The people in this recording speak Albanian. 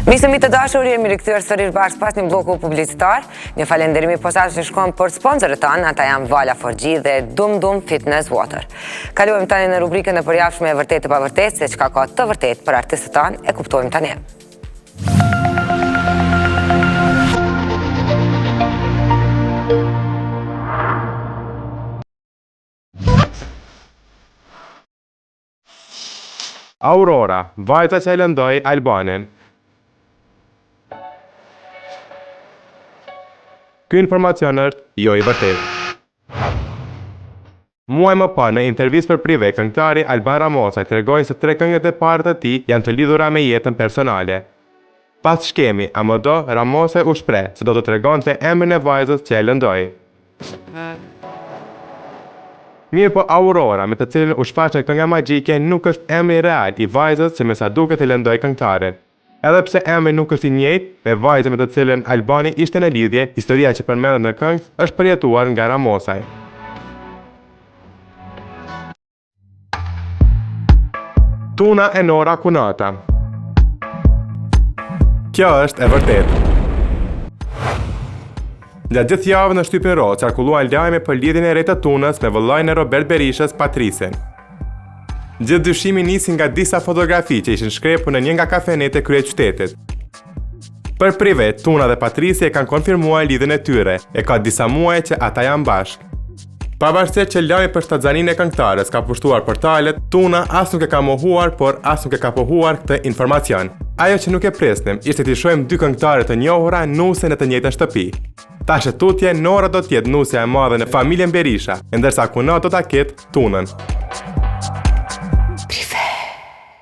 Misëmi të dashur, jemi rikthyer sërish bashkë pas një bloku publicitar. Një falënderim i posaçëm shkon për sponsorët tanë, ata janë Vala Forgji dhe Dum Dum Fitness Water. Kalojmë tani në rubrikën e përjashme e vërtet e pavërtet, se çka ka të vërtet për artistët tanë e kuptojmë tani. Aurora, vajza që e lëndoi Albanin. Ky informacion është jo i vërtet. Muaj më parë në intervistë për prive, këngëtari Alban Ramosaj tregoi se 3 këngët e parë të tij janë të lidhura me jetën personale. Pas shkemi Amodo, Ramosaj u shpreh se do të tregonte emrin e vajzës që e lëndoi. Mirë po Aurora, me të cilën u shfaqe kënga magjike, nuk është emri real i vajzës që me sa duket i lëndoi këngëtarin. Edhe pse emri nuk është i njëjtë me vajzën me të cilën Albani ishte në lidhje, historia që përmendet në këngë është përjetuar nga Ramosaj. Tuna e Nora Kunata. Kjo është e vërtetë. Gjatë gjithë javën në Shtypin Ro qarkulluan lajme për lidhjen e re të Tunës me vëllain e Robert Berishës, Patricen. Gjithë dyshimi nisi nga disa fotografi që ishin shkrepur në një nga kafenet e kryeqytetit. Për prive, Tuna dhe Patricia kanë konfirmuar lidhjen e tyre, e ka disa muaj që ata janë bashkë. Pavarësisht që lajmi për shtatzaninë e këngëtares ka pushtuar portalet, Tuna as nuk e ka mohuar, por as nuk e ka pohuar këtë informacion. Ajo që nuk e presnim ishte t'i shohim 2 këngëtare të njohura nuse në të njëjtën shtëpi. Tash tutje Nora do të jetë nusja e madhe në familjen Berisha, ndërsa Kunata do ta ketë Tunën.